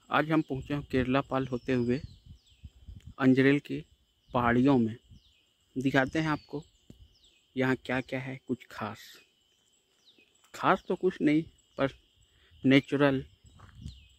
आज हम पहुँचे हैं केरला पाल होते हुए अंजरेल की पहाड़ियों में। दिखाते हैं आपको यहाँ क्या क्या है। कुछ खास तो कुछ नहीं, पर नेचुरल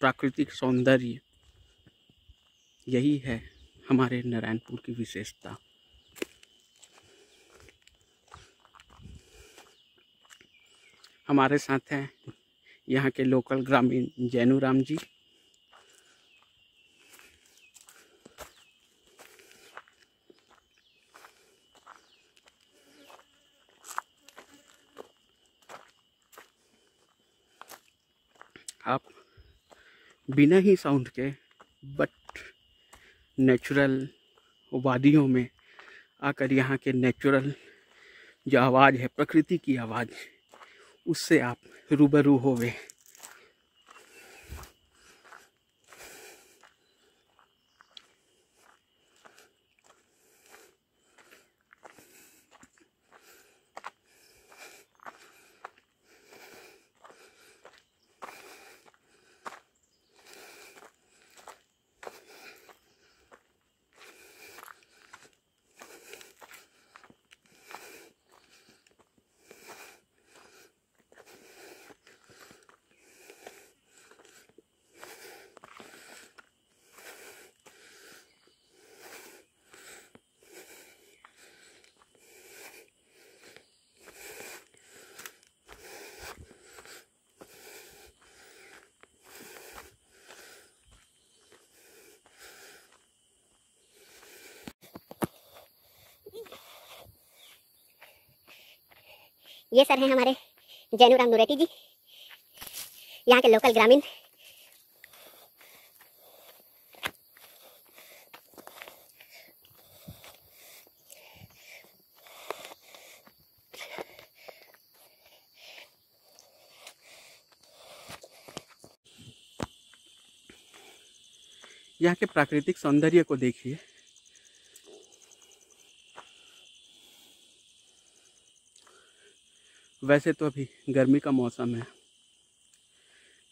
प्राकृतिक सौंदर्य, यही है हमारे नारायणपुर की विशेषता। हमारे साथ हैं यहाँ के लोकल ग्रामीण जैनुराम जी। आप बिना ही साउंड के बट नेचुरल वादियों में आकर यहाँ के नेचुरल जो आवाज़ है, प्रकृति की आवाज़, उससे आप रूबरू होवे। ये सर हैं हमारे जैनुराम नुरेटी जी, यहाँ के लोकल ग्रामीण। यहाँ के प्राकृतिक सौंदर्य को देखिए। वैसे तो अभी गर्मी का मौसम है,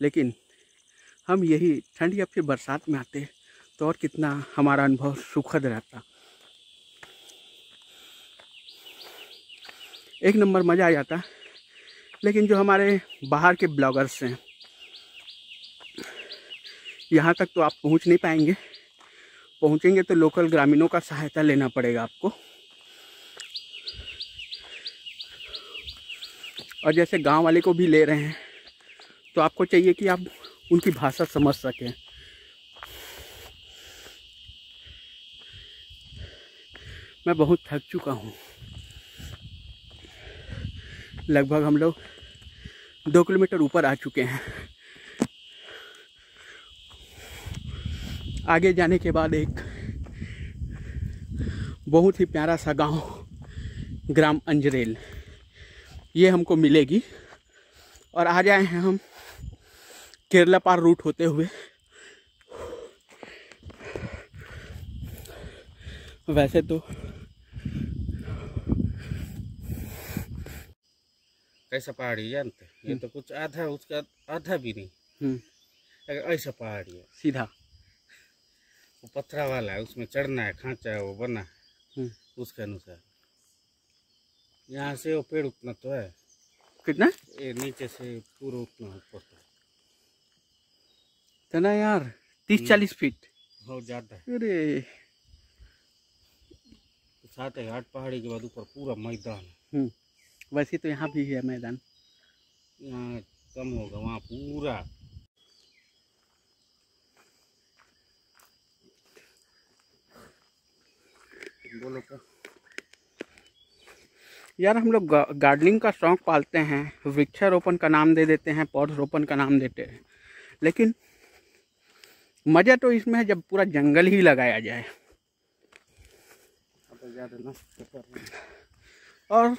लेकिन हम यही ठंड या फिर बरसात में आते तो और कितना हमारा अनुभव सुखद रहता। एक नंबर मज़ा आ जाता। लेकिन जो हमारे बाहर के ब्लॉगर्स हैं, यहाँ तक तो आप पहुँच नहीं पाएंगे। पहुँचेंगे तो लोकल ग्रामीणों का सहायता लेना पड़ेगा आपको। और जैसे गांव वाले को भी ले रहे हैं तो आपको चाहिए कि आप उनकी भाषा समझ सकें। मैं बहुत थक चुका हूँ। लगभग हम लोग 2 किलोमीटर ऊपर आ चुके हैं। आगे जाने के बाद एक बहुत ही प्यारा सा गांव, ग्राम अंजरेल, ये हमको मिलेगी। और आ जाए हैं हम केरला पार रूट होते हुए। वैसे तो कैसा पहाड़ी जानते, ये तो कुछ आधा, उसका आधा भी नहीं। ऐसा पहाड़ी है सीधा, वो पत्थरा वाला है, उसमें चढ़ना है, खांचा है वो बना है उसके अनुसार। यहाँ से वो पेड़ उतना तो है। कितना? ये नीचे से पूरा उतना ऊपर तो ना यार 30-40 फीट बहुत ज्यादा है। अरे साथ है घाट पहाड़ी के बाद ऊपर पूरा मैदान है। वैसे तो यहाँ भी है मैदान। यहाँ कम होगा, वहाँ पूरा। बोलो क्या यार, हम लोग गार्डनिंग का शौक पालते हैं, वृक्षारोपण का नाम दे देते हैं, पौधरोपण का नाम देते हैं, लेकिन मज़ा तो इसमें है जब पूरा जंगल ही लगाया जाए। और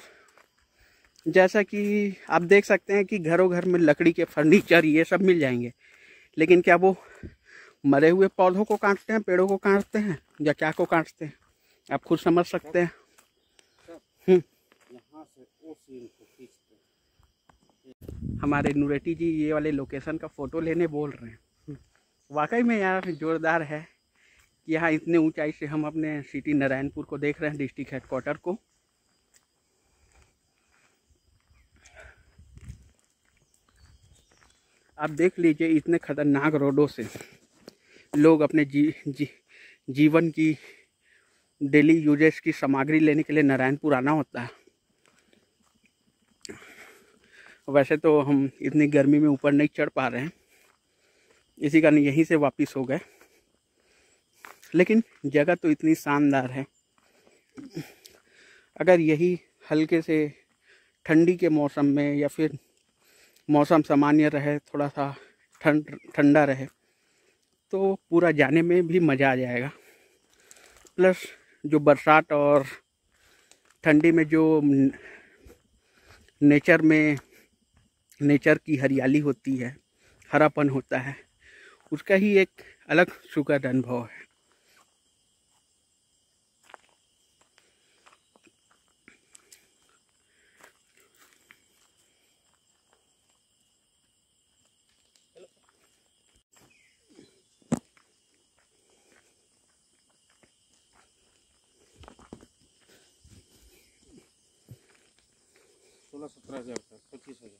जैसा कि आप देख सकते हैं कि घरों घर में लकड़ी के फर्नीचर ये सब मिल जाएंगे, लेकिन क्या वो मरे हुए पौधों को काटते हैं, पेड़ों को काटते हैं, या क्या को काटते हैं? आप खुद समझ सकते हैं। यहाँ से वो सीन को खींचते हैं। हमारे नुरेटी जी ये वाले लोकेशन का फ़ोटो लेने बोल रहे हैं। वाकई में यार जोरदार है कि यहाँ इतने ऊंचाई से हम अपने सिटी नारायणपुर को देख रहे हैं, डिस्ट्रिक्ट हेडक्वार्टर को। आप देख लीजिए, इतने खतरनाक रोडों से लोग अपने जीवन की डेली यूजेस की सामग्री लेने के लिए नारायणपुर आना होता है। वैसे तो हम इतनी गर्मी में ऊपर नहीं चढ़ पा रहे हैं, इसी कारण यहीं से वापस हो गए, लेकिन जगह तो इतनी शानदार है। अगर यही हल्के से ठंडी के मौसम में या फिर मौसम सामान्य रहे, थोड़ा सा ठंडा रहे, तो पूरा जाने में भी मज़ा आ जाएगा। प्लस जो बरसात और ठंडी में जो नेचर की हरियाली होती है, हरापन होता है, उसका ही एक अलग सुखद अनुभव है। सोलह 17 हजार का 25 हजार।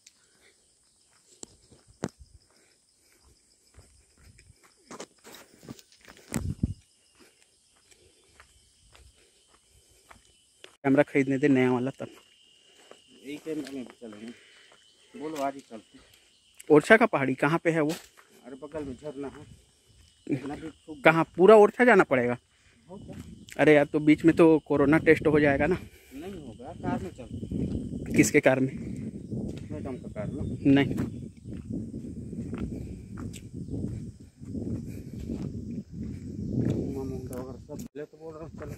कैमरा खरीदने दे नया वाला तब। यही कैमरा में भी चलेंगे, बोलो आज ही चलते। ओरछा का पहाड़ी कहाँ पे है वो? अरे बगल में झरना है। कहाँ? पूरा ओरछा जाना पड़ेगा? हो क्या? अरे यार, तो बीच में तो कोरोना टेस्ट हो जाएगा ना। नहीं होगा, कार में चलते। किसके कार में? मैडम का कार में। नहीं, सब ले तो बोल रहा हूँ चलो।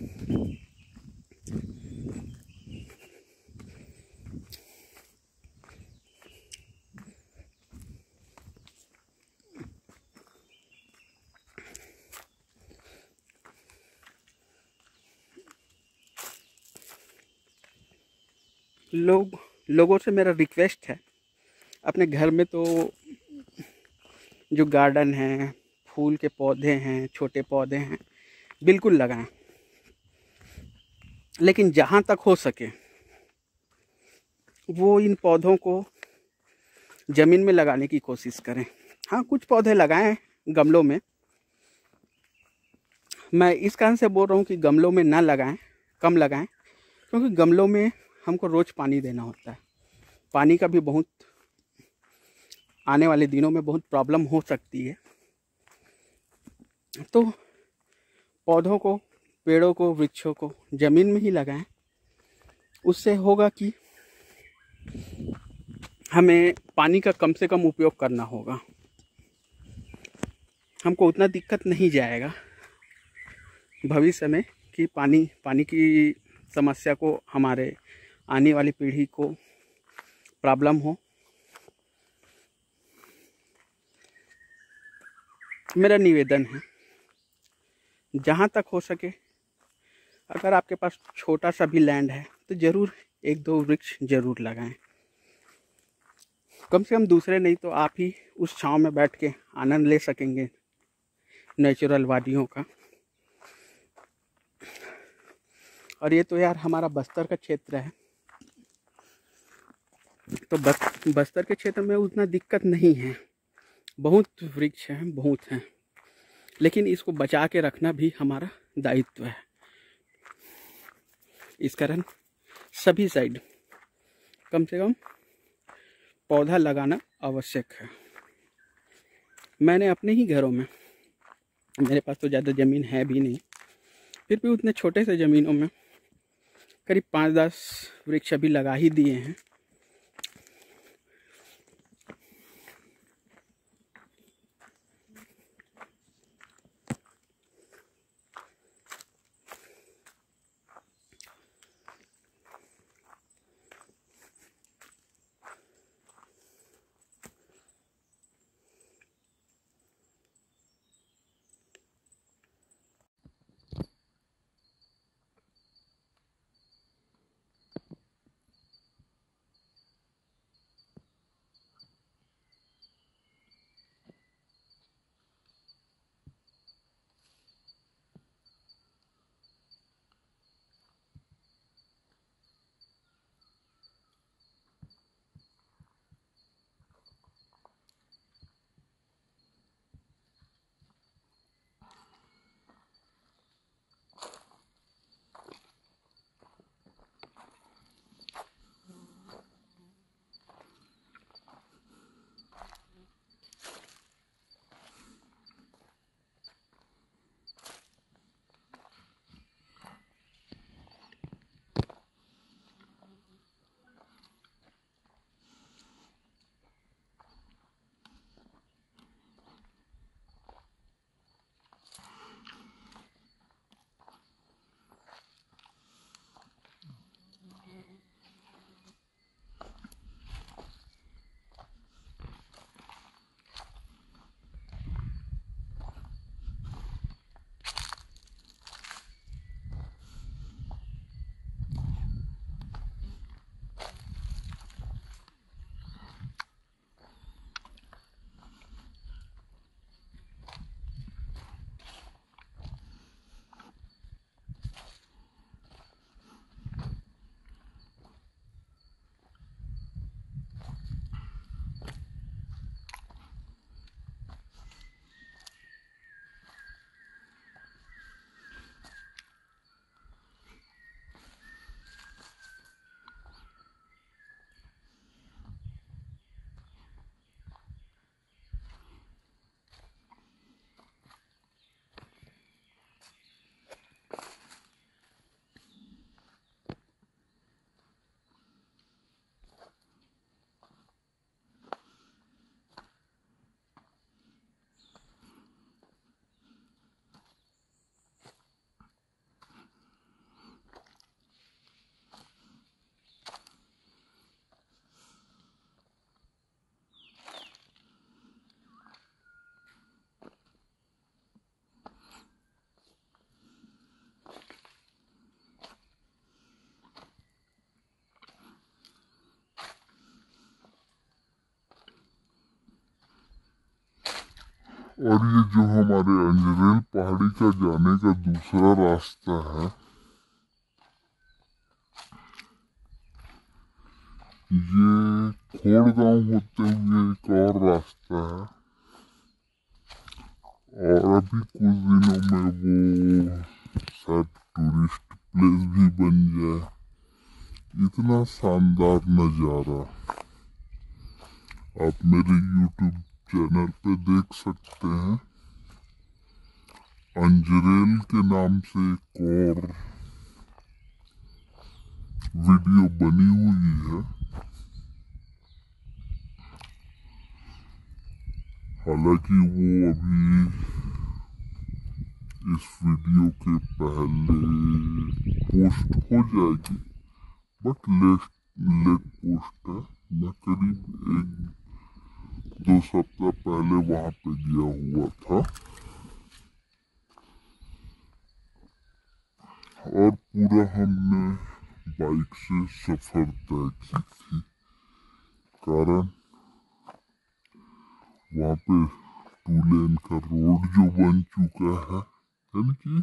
लोगों से मेरा रिक्वेस्ट है, अपने घर में तो जो गार्डन है, फूल के पौधे हैं, छोटे पौधे हैं, बिल्कुल लगाएं, लेकिन जहाँ तक हो सके वो इन पौधों को ज़मीन में लगाने की कोशिश करें। हाँ, कुछ पौधे लगाएं गमलों में। मैं इस कारण से बोल रहा हूँ कि गमलों में ना लगाएं, कम लगाएं, क्योंकि गमलों में हमको रोज़ पानी देना होता है। पानी का भी बहुत आने वाले दिनों में बहुत प्रॉब्लम हो सकती है। तो पौधों को, पेड़ों को, वृक्षों को ज़मीन में ही लगाएं। उससे होगा कि हमें पानी का कम से कम उपयोग करना होगा, हमको उतना दिक्कत नहीं जाएगा भविष्य में कि पानी की समस्या को हमारे आने वाली पीढ़ी को प्रॉब्लम हो। मेरा निवेदन है, जहाँ तक हो सके, अगर आपके पास छोटा सा भी लैंड है तो ज़रूर 1-2 वृक्ष ज़रूर लगाएं। कम से कम दूसरे नहीं तो आप ही उस छांव में बैठ के आनंद ले सकेंगे नेचुरल वादियों का। और ये तो यार हमारा बस्तर का क्षेत्र है, तो बस्तर के क्षेत्र में उतना दिक्कत नहीं है। बहुत वृक्ष हैं, बहुत हैं, लेकिन इसको बचा के रखना भी हमारा दायित्व है। इस कारण सभी साइड कम से कम पौधा लगाना आवश्यक है। मैंने अपने ही घरों में, मेरे पास तो ज़्यादा ज़मीन है भी नहीं, फिर भी उतने छोटे से ज़मीनों में करीब 5-10 वृक्ष अभी लगा ही दिए हैं। और ये जो हमारे अंजरेल पहाड़ी का जाने का दूसरा रास्ता है, ये खोड़गांव होते हुए एक और रास्ता है, और अभी कुछ दिनों में वो शायद टूरिस्ट प्लेस भी बन जाए। इतना शानदार नज़ारा आप मेरे YouTube चैनल पे देख सकते हैं। अंजरेल के नाम से एक और वीडियो बनी हुई है, हालांकि वो अभी इस वीडियो के पहले पोस्ट हो जाएगी, बट लेट पोस्ट है। मैं करीब 1-2 सप्ताह पहले वहां पे गया हुआ था और पूरा हमने बाइक से सफर तय की थी, कारण वहाँ पे 2 लेन का रोड जो बन चुका है, यानी कि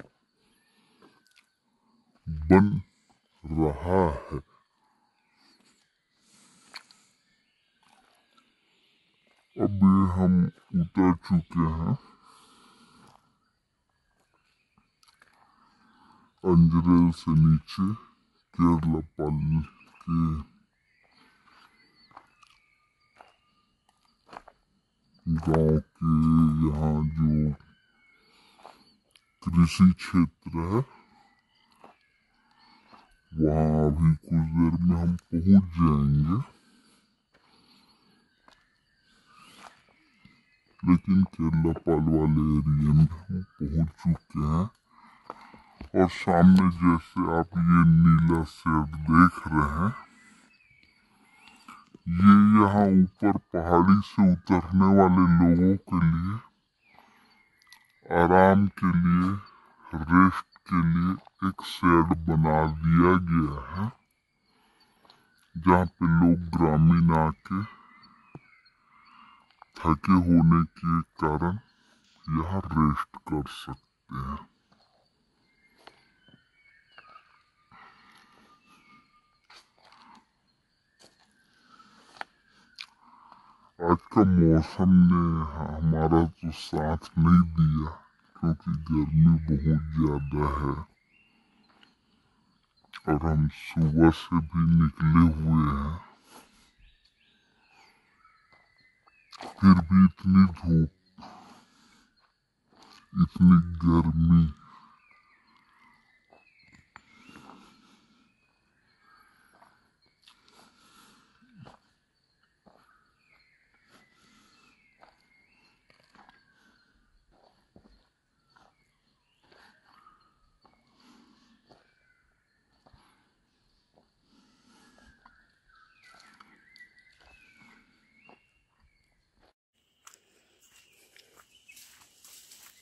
बन रहा है। अब ये हम उतर चुके हैं अंजरेल से नीचे केरलापाल के गांव के यहाँ जो कृषि क्षेत्र है, वहाँ अभी कुछ देर में हम पहुंच जाएंगे। लेकिन केरलापाल वाले एरिया में हम पहुंच चुके हैं, और सामने जैसे आप ये नीला शेड देख रहे हैं, ये यहाँ ऊपर पहाड़ी से उतरने वाले लोगों के लिए आराम के लिए, रेस्ट के लिए एक शेड बना दिया गया है, जहाँ पे लोग ग्रामीण आके थके होने के कारण यहाँ रेस्ट कर सकते हैं। आज का मौसम ने हमारा तो साथ नहीं दिया, क्योंकि गर्मी बहुत ज्यादा है और हम सुबह से भी निकले हुए हैं, फिर भी इतनी धूप, इतनी गर्मी।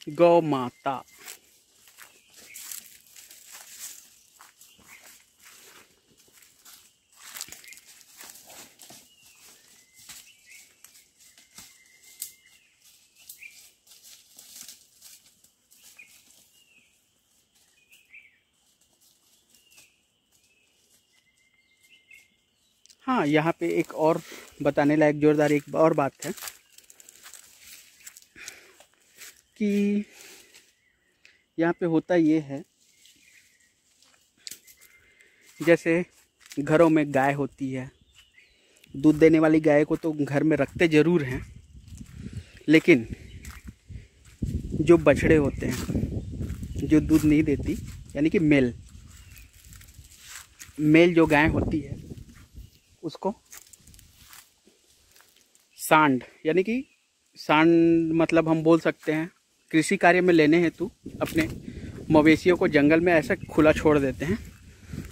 गौ माता। हाँ, यहाँ पे एक और बताने लायक जोरदार एक और बात है कि यहाँ पे होता ये है, जैसे घरों में गाय होती है, दूध देने वाली गाय को तो घर में रखते ज़रूर हैं, लेकिन जो बछड़े होते हैं जो दूध नहीं देती, यानी कि मेल जो गाय होती है, उसको सांड, यानी कि सांड मतलब हम बोल सकते हैं कृषि कार्य में लेने हेतु अपने मवेशियों को जंगल में ऐसा खुला छोड़ देते हैं,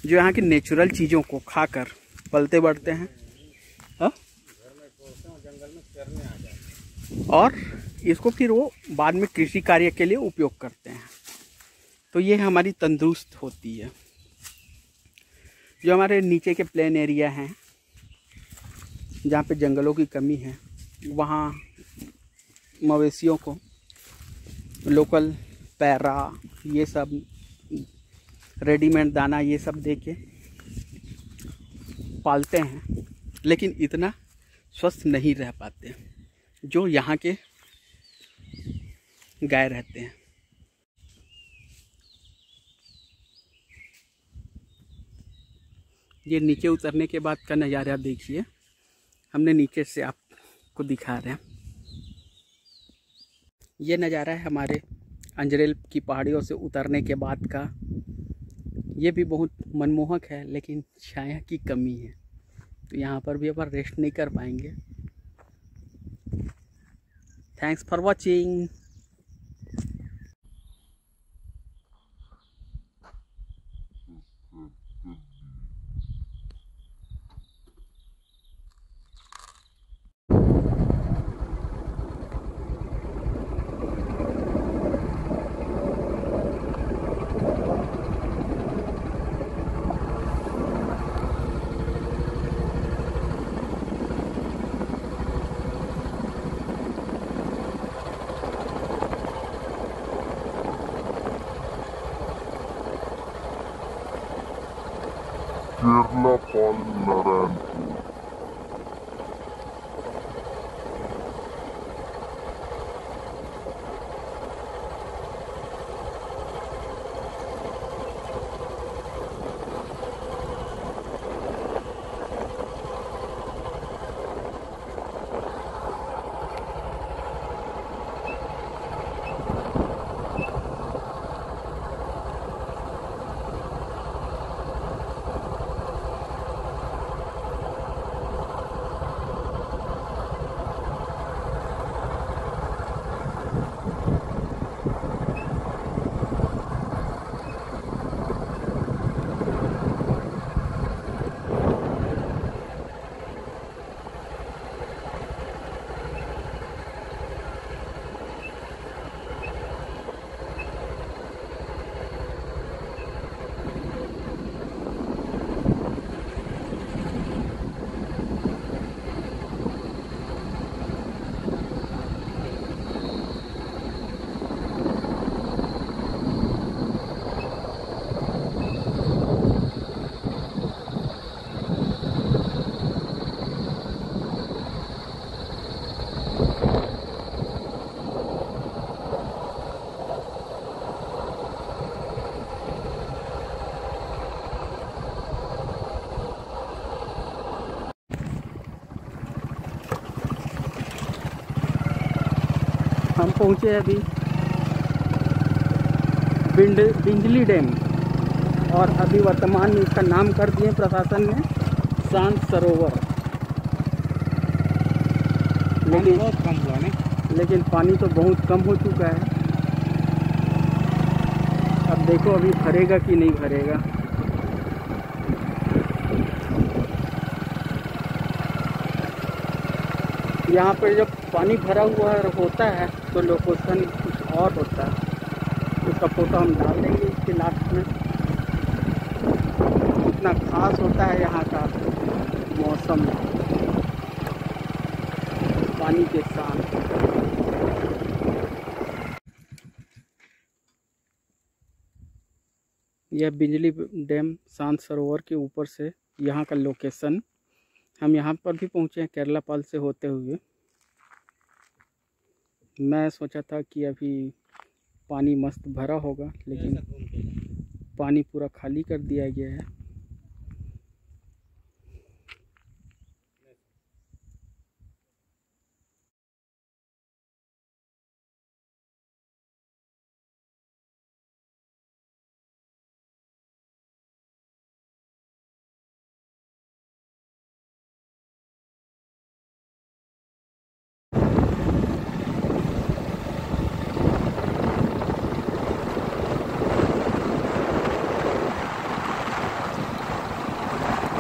जो यहाँ की नेचुरल चीज़ों को खाकर पलते बढ़ते हैं। हाँ? और इसको फिर वो बाद में कृषि कार्य के लिए उपयोग करते हैं। तो ये हमारी तंदुरुस्त होती है। जो हमारे नीचे के प्लेन एरिया हैं, जहाँ पे जंगलों की कमी है, वहाँ मवेशियों को लोकल पैरा, ये सब रेडीमेड दाना ये सब दे के पालते हैं, लेकिन इतना स्वस्थ नहीं रह पाते जो यहाँ के गाय रहते हैं। ये नीचे उतरने के बाद का नज़ारा देखिए, हमने नीचे से आपको दिखा रहे हैं। ये नज़ारा है हमारे अंजरेल की पहाड़ियों से उतरने के बाद का। ये भी बहुत मनमोहक है, लेकिन छाया की कमी है, तो यहाँ पर भी अपन रेस्ट नहीं कर पाएंगे। Thanks for watching. Kerala Pal Narayanpur. हम पहुँचे अभी बिंजली डैम, और अभी वर्तमान में इसका नाम कर दिए प्रशासन ने शांत सरोवर। लेकिन बहुत कम हुआ नहीं, लेकिन पानी तो बहुत कम हो चुका है। अब देखो अभी भरेगा कि नहीं भरेगा। यहाँ पर जब पानी भरा हुआ होता है तो लोकेशन कुछ और होता है, उसका फोटो हम डाल देंगे इसके लास्ट में। इतना खास होता है यहाँ का मौसम पानी के साथ। यह बिजली डैम शांत सरोवर के ऊपर से यहाँ का लोकेशन। हम यहाँ पर भी पहुँचे हैं केरला पाल से होते हुए। मैं सोचा था कि अभी पानी मस्त भरा होगा, लेकिन पानी पूरा खाली कर दिया गया है।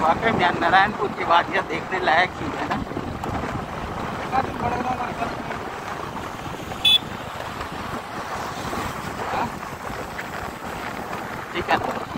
वाकई में नारायणपुर की वादियाँ देखने लायक ही है ना। ठीक है।